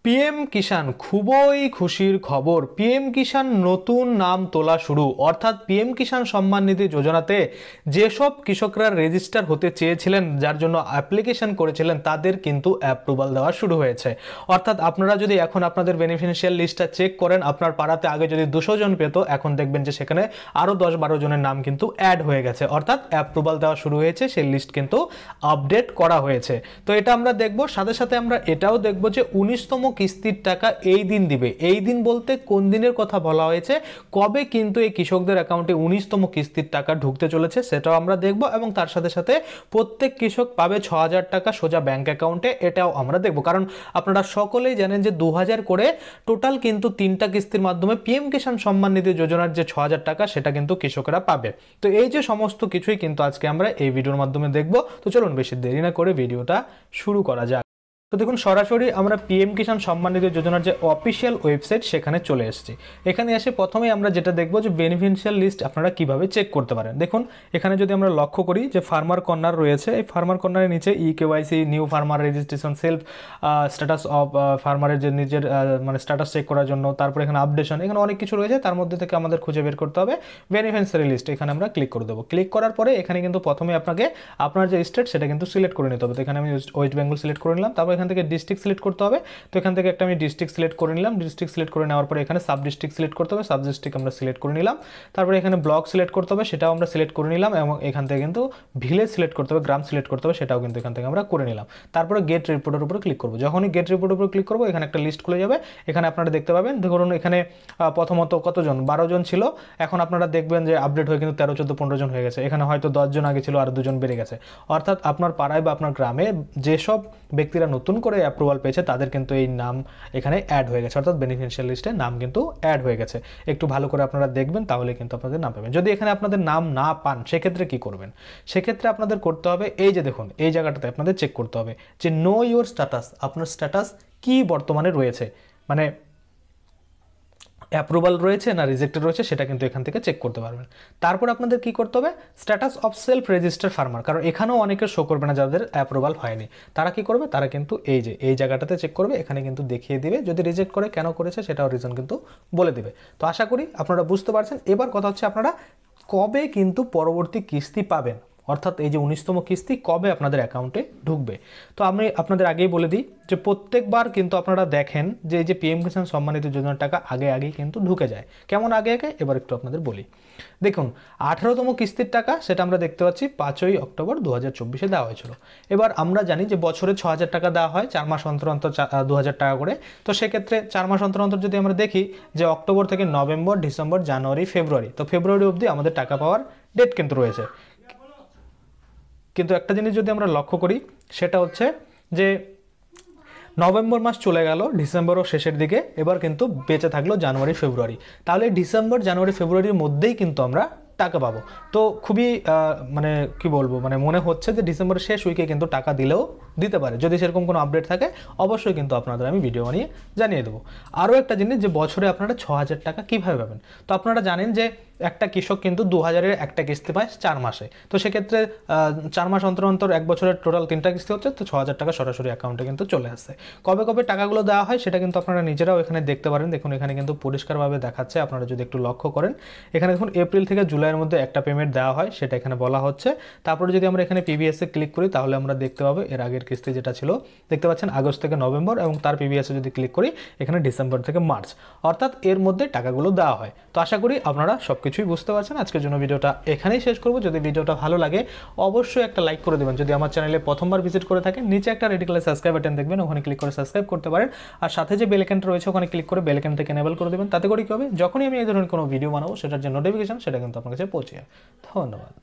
PM কিষাণ খুবই খুশির খবর। পিএম কিষাণ নতুন নাম তোলা শুরু, অর্থাৎ পিএম কিষাণ সম্মান নিধি যোজনাতে যেসব কৃষকরা রেজিস্টার হতে চেয়েছিলেন, যার জন্য অ্যাপ্লিকেশন করেছিলেন, তাদের কিন্তু অ্যাপ্রুভাল দেওয়া শুরু হয়েছে। অর্থাৎ আপনারা যদি এখন আপনাদের বেনিফিশিয়াল লিস্টটা চেক করেন, আপনার পাড়াতে আগে যদি 200 জন পেত, এখন দেখবেন যে সেখানে আরও 10-12 জনের নাম কিন্তু অ্যাড হয়ে গেছে, অর্থাৎ অ্যাপ্রুভাল দেওয়া শুরু হয়েছে, সেই লিস্ট কিন্তু আপডেট করা হয়েছে। তো এটা আমরা দেখব, সাথে সাথে আমরা এটাও দেখব যে 19তম কিস্তির টাকা এই দিন দিবে। এই দিন বলতে কোন দিনের কথা বলা হয়েছে, কবে কিন্তু এই কৃষকদের অ্যাকাউন্টে 19তম কিস্তির টাকা ঢুকতে চলেছে, সেটাও আমরা দেখব। এবং তার সাথে সাথে প্রত্যেক কৃষক পাবে 6000 টাকা সোজা ব্যাংক অ্যাকাউন্টে, এটাও আমরা দেখব। কারণ আপনারা সকলেই জানেন যে 2000 করে টোটাল কিন্তু 3টা কিস্তির মাধ্যমে পিএম কিষাণ সম্মান নিধি যোজনার যে 6000 টাকা, সেটা কিন্তু কৃষকরা পাবে। তো এই যে সমস্ত কিছুই কিন্তু আজকে আমরা এই ভিডিওর মাধ্যমে দেখব। তো চলুন বেশি দেরি না করে ভিডিওটা শুরু করা যাক। তো দেখুন, সরাসরি আমরা পিএম কিষাণ সম্মান নিধি যোজনার যে অফিসিয়াল ওয়েবসাইট, সেখানে চলে এসেছি। এখানে এসে প্রথমেই আমরা যেটা দেখব যে বেনিফিশিয়াল লিস্ট আপনারা কিভাবে চেক করতে পারেন। দেখুন, এখানে যদি আমরা লক্ষ্য করি যে ফার্মার কর্নার রয়েছে, এই ফার্মার কর্নারের নিচে eKYC, new farmer registration, self status of ফার্মারের যে নিজের মানে স্ট্যাটাস চেক করার জন্য, তারপর এখানে আপডেশন, এখানে অনেক কিছু রয়েছে। তার মধ্যে থেকে আমাদের খুঁজে বের করতে হবে বেনিফিশিয়ারি লিস্ট। এখানে আমরা ক্লিক করে দেবো। ক্লিক করার পরে এখানে কিন্তু প্রথমে আপনাকে আপনার যে স্টেট সেটা কিন্তু সিলেক্ট করে নিতে হবে। তো এখানে আমি ওয়েস্ট বেঙ্গল সিলেক্ট করে নিলাম। তারপর এখান থেকে ডিস্ট্রিক্ট সিলেক্ট করতে হবে। তো এখান থেকে একটা আমি ডিস্ট্রিক্ট সিলেক্ট করে নিলাম। ডিস্ট্রিক্ট সিলেক্ট করে নেওয়ার পরে এখানে সাব ডিস্ট্রিক্ট সিলেক্ট করতে হবে। সাব ডিস্ট্রিক্ট আমরা সিলেক্ট করে নিলাম। তারপরে এখানে ব্লক সিলেক্ট করতে হবে, সেটাও আমরা সিলেক্ট করে নিলাম। এবং এখান থেকে কিন্তু ভিলেজ সিলেক্ট করতে হবে, গ্রাম সিলেক্ট করতে হবে, সেটাও কিন্তু এখান থেকে আমরা করে নিলাম। তারপরে গেট রিপোর্টের উপর ক্লিক করবো। যখনই গেট রিপোর্টের উপর ক্লিক করবো, এখানে একটা লিস্ট খুলে যাবে। এখানে আপনারা দেখতে পাবেন, ধরুন এখানে প্রথমত কতজন, 12 জন ছিল। এখন আপনারা দেখবেন যে আপডেট হয়ে কিন্তু 13, 14, 15 জন হয়ে গেছে। এখানে হয়তো 10 জন আগে ছিল, আর 2 জন বেড়ে গেছে। অর্থাৎ আপনার পাড়ায় বা আপনার গ্রামে যেসব ব্যক্তিরা নতুন করে অ্যাপ্রুভাল পেয়েছে, তাদের কিন্তু এই নাম এখানে অ্যাড হয়ে গেছে, অর্থাৎ বেনিফিশিয়াল লিস্টে নাম কিন্তু অ্যাড হয়ে গেছে। একটু ভালো করে আপনারা দেখবেন, তাহলে কিন্তু আপনাদের নাম পাবেন। যদি এখানে আপনাদের নাম না পান, সেক্ষেত্রে কি করবেন? সেক্ষেত্রে আপনাদের করতে হবে, এই যে দেখুন, এই জায়গাটাতে আপনাদের চেক করতে হবে যে নো ইউর স্ট্যাটাস, আপনার স্ট্যাটাস কি বর্তমানে রয়েছে, মানে অ্যাপ্রুভাল রয়েছে না রিজেক্টেড রয়েছে, সেটা কিন্তু এখান থেকে চেক করতে পারবেন। তারপর আপনাদের কি করতে হবে, status of self register farmer, কারণ এখানেও অনেকের শো করবে না যাদের অ্যাপ্রুভাল হয়নি। তারা কি করবে, তারা কিন্তু এই জায়গাটাতে চেক করবে। এখানে কিন্তু দেখিয়ে দিবে, যদি রিজেক্ট করে কেন করেছে সেটাও রিজন কিন্তু বলে দিবে। তো আশা করি আপনারা বুঝতে পারছেন। এবার কথা হচ্ছে আপনারা কবে কিন্তু পরবর্তী কিস্তি পাবেন, অর্থাৎ এই যে 19তম কিস্তি কবে আপনাদের অ্যাকাউন্টে ঢুকবে। তো আমি আপনাদের আগেই বলে দিই যে প্রত্যেকবার কিন্তু আপনারা দেখেন যে এই যে পিএম কিষাণ সম্মান নিধি যোজনার টাকা আগেই কিন্তু ঢুকে যায়। কেমন আগে? এবার একটু আপনাদের বলি। দেখুন, 18তম কিস্তির টাকা, সেটা আমরা দেখতে পাচ্ছি 5ই অক্টোবর 2024-এ দেওয়া হয়েছিল। এবার আমরা জানি যে বছরে 6000 টাকা দেওয়া হয়, 4 মাস অন্তর অন্তর 2000 টাকা করে। তো সেক্ষেত্রে 4 মাস অন্তর অন্তর যদি আমরা দেখি যে অক্টোবর থেকে নভেম্বর, ডিসেম্বর, জানুয়ারি, ফেব্রুয়ারি, তো ফেব্রুয়ারি অবধি আমাদের টাকা পাওয়ার ডেট কিন্তু রয়েছে। কিন্তু একটা জিনিস যদি আমরা লক্ষ্য করি, সেটা হচ্ছে যে নভেম্বর মাস চলে গেল, ডিসেম্বরও শেষের দিকে, এবার কিন্তু বেঁচে থাকলো জানুয়ারি, ফেব্রুয়ারি। তাহলে ডিসেম্বর, জানুয়ারি, ফেব্রুয়ারির মধ্যেই কিন্তু আমরা টাকা পাবো। তো খুবই মানে কি বলবো, মানে মনে হচ্ছে যে ডিসেম্বরের শেষ উইকে কিন্তু টাকা দিলেও দিতে পারে। যদি সেরকম কোনো আপডেট থাকে, অবশ্যই কিন্তু আপনাদের আমি ভিডিও বানিয়ে জানিয়ে দেবো। আরও একটা জিনিস, যে বছরে আপনারা 6000 টাকা কীভাবে পাবেন। তো আপনারা জানেন যে একটা কৃষক কিন্তু 2000-এর একটা কিস্তি পায় 4 মাসে। তো সেক্ষেত্রে 4 মাস অন্তর অন্তর 1 বছরের টোটাল 3টা কিস্তি হচ্ছে, তো 6000 টাকা সরাসরি অ্যাকাউন্টে কিন্তু চলে আসছে। কবে কবে টাকাগুলো দেওয়া হয় সেটা কিন্তু আপনারা নিজেরাও এখানে দেখতে পারেন। দেখুন, এখানে কিন্তু পরিষ্কারভাবে দেখাচ্ছে, আপনারা যদি একটু লক্ষ্য করেন। এখানে দেখুন, এপ্রিল থেকে জুলাইয়ের মধ্যে একটা পেমেন্ট দেওয়া হয়, সেটা এখানে বলা হচ্ছে। তারপরে যদি আমরা এখানে পিবিএসে ক্লিক করি, তাহলে আমরা দেখতে পাবো এর আগের কিস্তি যেটা ছিল, দেখতে পাচ্ছেন আগস্ট থেকে নভেম্বর, এবং তার পিবিএসে যদি ক্লিক করি, এখানে ডিসেম্বর থেকে মার্চ, অর্থাৎ এর মধ্যে টাকাগুলো দেওয়া হয়। তো আশা করি আপনারা সব কিছুই বুঝতে পারছেন। আজকের জন্য ভিডিওটা এখানেই শেষ করব। যদি ভিডিওটা ভালো লাগে, অবশ্যই একটা লাইক করে দেবেন। যদি আমার চ্যানেলে প্রথমবার ভিজিট করে থাকেন, নিচে একটা রেড কালার সাবস্ক্রাইব বাটন দেখবেন, ওখানে ক্লিক করে সাবস্ক্রাইব করতে পারেন। আর সাথে যে বেল আইকনটা রয়েছে, ওখানে ক্লিক করে বেল আইকনটাকে এনেবল করে দেবেন। তাতে করে কি হবে, যখনই আমি এই ধরনের কোনো ভিডিও বানাবো, সেটার যে নোটিফিকেশন, সেটা কিন্তু আপনার কাছে পৌঁছে যাবে। ধন্যবাদ।